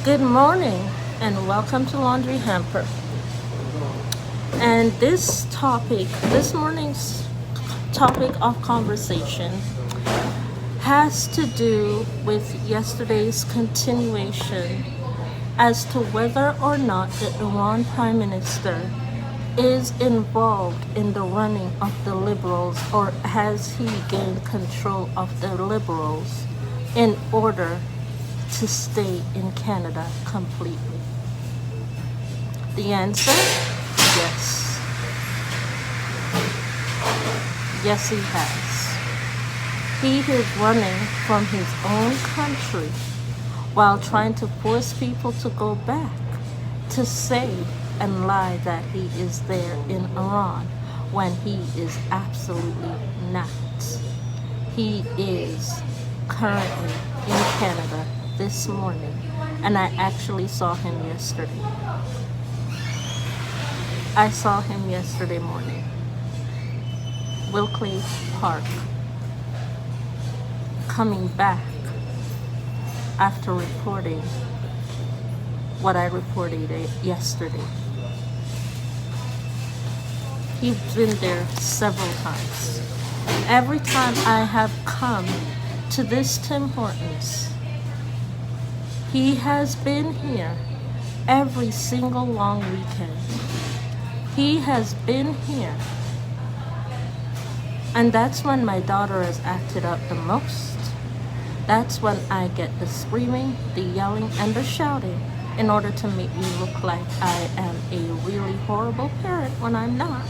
Good morning and welcome to Laundry Hamper. And this morning's topic of conversation has to do with yesterday's continuation as to whether or not the Iran Prime Minister is involved in the running of the Liberals, or has he gained control of the Liberals in order to stay in Canada completely? The answer, yes. Yes, he has. He is running from his own country while trying to force people to go back to say and lie that he is there in Iran when he is absolutely not. He is currently in Canada this morning, and I actually saw him yesterday. I saw him yesterday morning. Wilkley Park, coming back after reporting what I reported yesterday. He's been there several times. Every time I have come to this Tim Hortons, he has been here every single long weekend. He has been here. And that's when my daughter has acted up the most. That's when I get the screaming, the yelling, and the shouting in order to make me look like I am a really horrible parent when I'm not.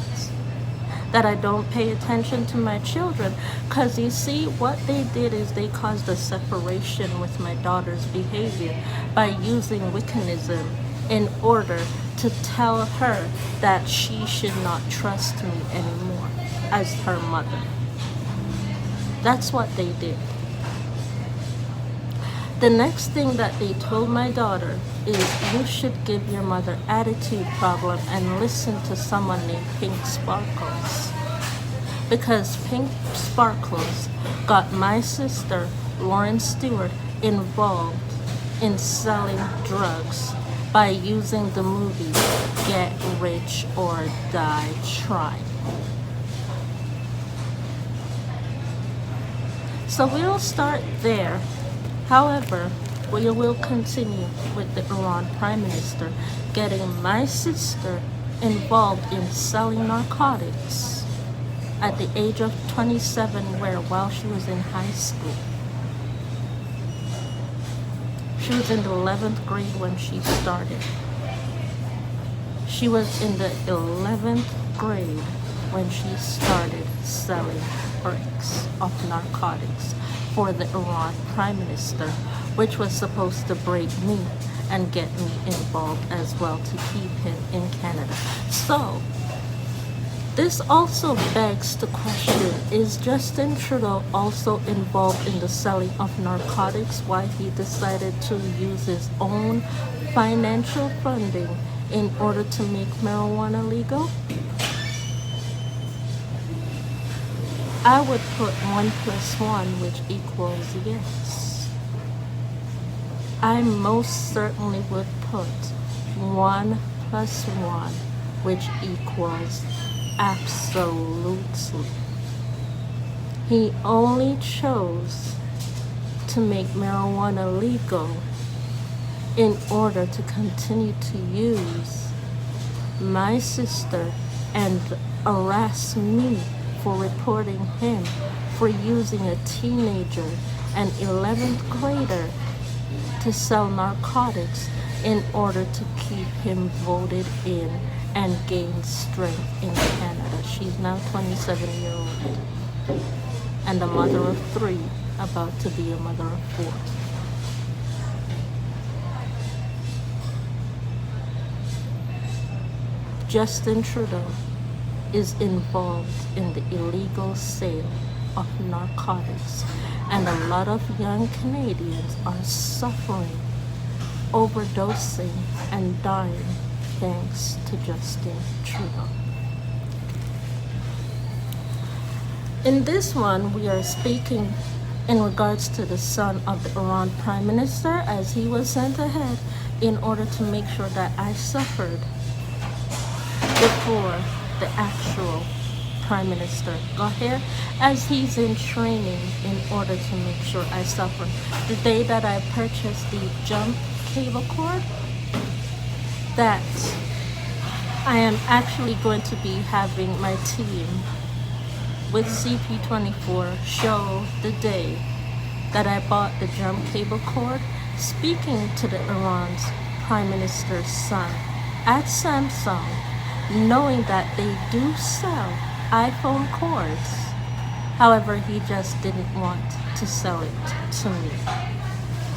That I don't pay attention to my children. Because you see, what they did is they caused a separation with my daughter's behavior by using Wiccanism in order to tell her that she should not trust me anymore as her mother. That's what they did. The next thing that they told my daughter is, you should give your mother attitude problem and listen to someone named Pink Sparkles. Because Pink Sparkles got my sister, Lauren Stewart, involved in selling drugs by using the movie Get Rich or Die Trying. So we'll start there. However, we will continue with the Iran Prime Minister getting my sister involved in selling narcotics at the age of 27, while she was in high school. She was in the 11th grade when she started. She was in the 11th grade when she started selling bricks of narcotics for the Iran Prime Minister, which was supposed to break me and get me involved as well to keep him in Canada. So, this also begs the question, is Justin Trudeau also involved in the selling of narcotics? Why he decided to use his own financial funding in order to make marijuana legal? I would put 1 + 1, which equals yes. I most certainly would put 1 + 1, which equals absolutely. He only chose to make marijuana legal in order to continue to use my sister and harass me for reporting him for using a teenager, an 11th grader, to sell narcotics in order to keep him voted in and gain strength in Canada. She's now 27-year-old and a mother of 3, about to be a mother of 4. Justin Trudeau is involved in the illegal sale of narcotics, and a lot of young Canadians are suffering, overdosing, and dying thanks to Justin Trudeau. In this one, we are speaking in regards to the son of the Iran Prime Minister, as he was sent ahead in order to make sure that I suffered before the actual Prime Minister got here, as he's in training in order to make sure I suffer. The day that I purchased the jump cable cord, that I am actually going to be having my team with CP24 show the day that I bought the jump cable cord, speaking to the Iran's Prime Minister's son at Samsung, knowing that they do sell iPhone cords. However, he just didn't want to sell it to me.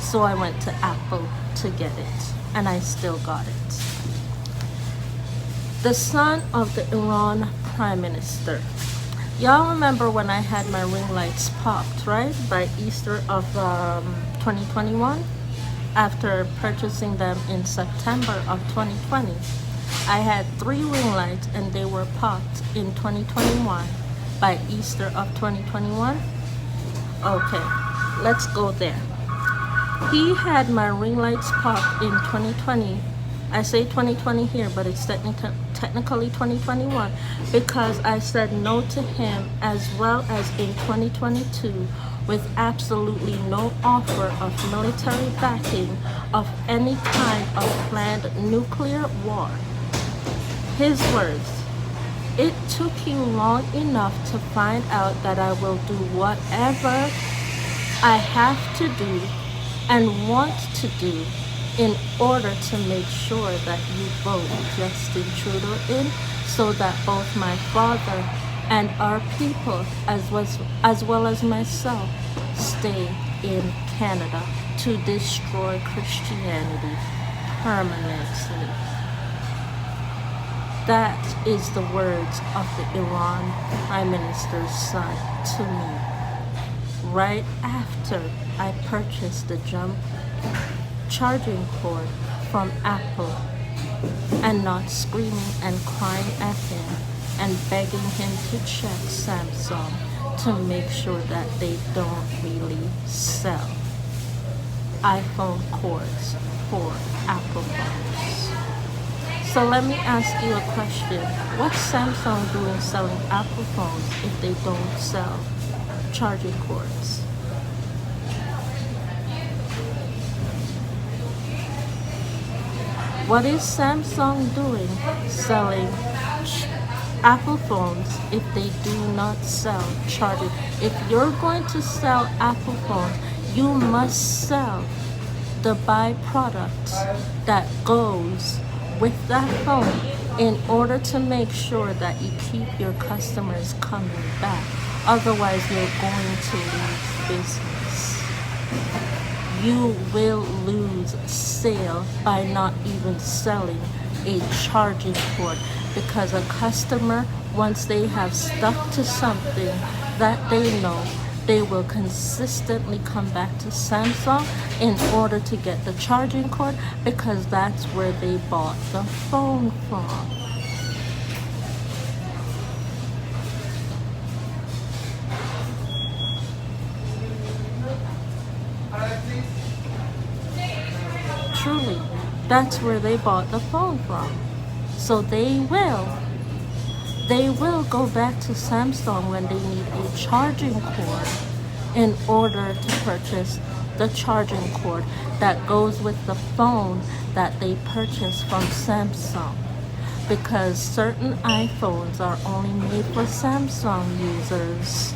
So I went to Apple to get it, and I still got it. The son of the Iran Prime Minister. Y'all remember when I had my ring lights popped, right? By Easter of 2021? After purchasing them in September of 2020. I had 3 ring lights and they were popped in 2021 by Easter of 2021. Okay, let's go there. He had my ring lights popped in 2020. I say 2020 here, but it's technically 2021 because I said no to him, as well as in 2022 with absolutely no offer of military backing of any kind of planned nuclear war. His words, "It took you long enough to find out that I will do whatever I have to do and want to do in order to make sure that you vote Justin Trudeau in, so that both my father and our people, as well as myself, stay in Canada to destroy Christianity permanently." That is the words of the Iran Prime Minister's son to me, right after I purchased the jump charging cord from Apple, and not screaming and crying at him and begging him to check Samsung to make sure that they don't really sell iPhone cords for Apple phones. So let me ask you a question. What's Samsung doing selling Apple phones if they don't sell charging cords? What is Samsung doing selling Apple phones if they do not sell charging? If you're going to sell Apple phones, you must sell the byproduct that goes with that phone in order to make sure that you keep your customers coming back. Otherwise, you're going to lose business. You will lose sale by not even selling a charging cord, because a customer, once they have stuck to something that they know, they will consistently come back to Samsung in order to get the charging cord, because that's where they bought the phone from. Truly, that's where they bought the phone from. So they will go back to Samsung when they need a charging cord in order to purchase the charging cord that goes with the phone that they purchased from Samsung. Because certain iPhones are only made for Samsung users,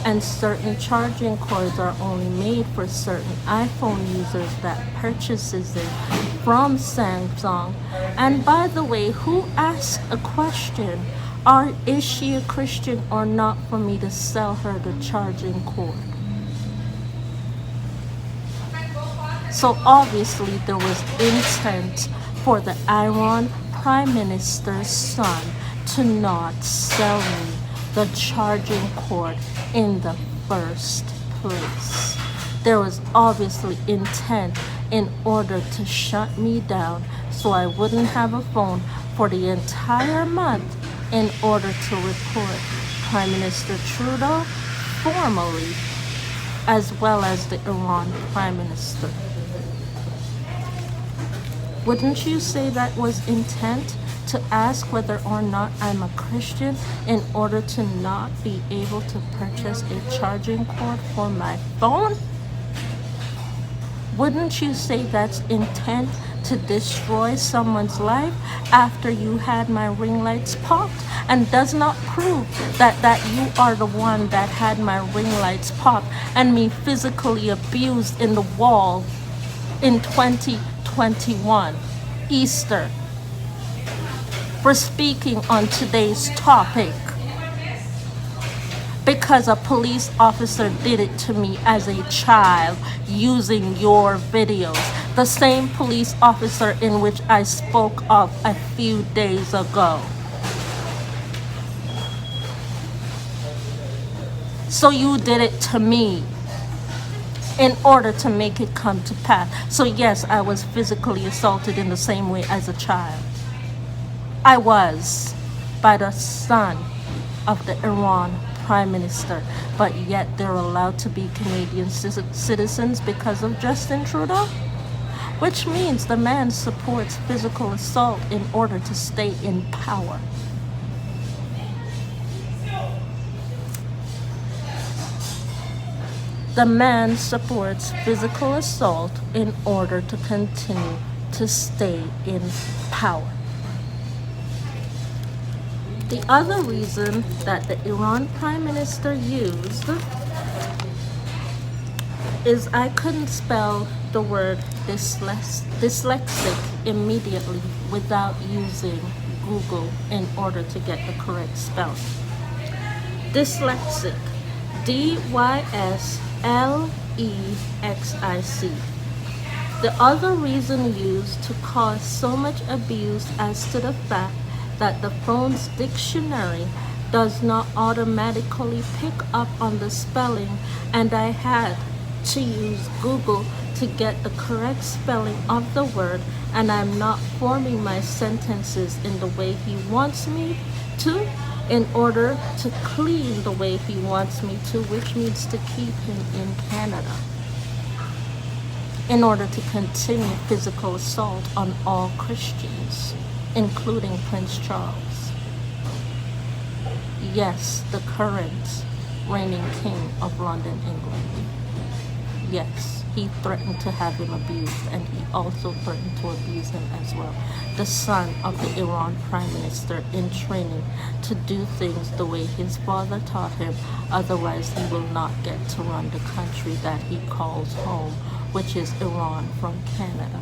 and certain charging cords are only made for certain iPhone users that purchases it from Samsung. And by the way, who asked a question, is she a Christian or not, for me to sell her the charging cord? So obviously there was intent for the Iran Prime Minister's son to not sell me the charging cord in the first place. There was obviously intent in order to shut me down so I wouldn't have a phone for the entire month, in order to report Prime Minister Trudeau formally, as well as the Iran Prime Minister. Wouldn't you say that was intent to ask whether or not I'm a Christian in order to not be able to purchase a charging cord for my phone? Wouldn't you say that's intent to destroy someone's life after you had my ring lights popped? And does not prove that you are the one that had my ring lights popped and me physically abused in the wall in 2021, Easter, for speaking on today's topic. Because a police officer did it to me as a child using your videos. The same police officer in which I spoke of a few days ago. So you did it to me in order to make it come to pass. So yes, I was physically assaulted in the same way as a child. I was, by the son of the Iran Prime Minister, but yet they're allowed to be Canadian citizens because of Justin Trudeau, which means the man supports physical assault in order to stay in power. The man supports physical assault in order to continue to stay in power. The other reason that the Iran Prime Minister used is I couldn't spell the word dyslexic immediately without using Google in order to get the correct spelling. Dyslexic, D-Y-S-L-E-X-I-C. The other reason used to cause so much abuse as to the fact that the phone's dictionary does not automatically pick up on the spelling, and I had to use Google to get the correct spelling of the word, and I'm not forming my sentences in the way he wants me to in order to clean the way he wants me to, which means to keep him in Canada, in order to continue physical assault on all Christians, including Prince Charles. Yes, the current reigning king of London, England. Yes, he threatened to have him abused, and he also threatened to abuse him as well. The son of the Iran Prime Minister in training to do things the way his father taught him, otherwise he will not get to run the country that he calls home, which is Iran from Canada.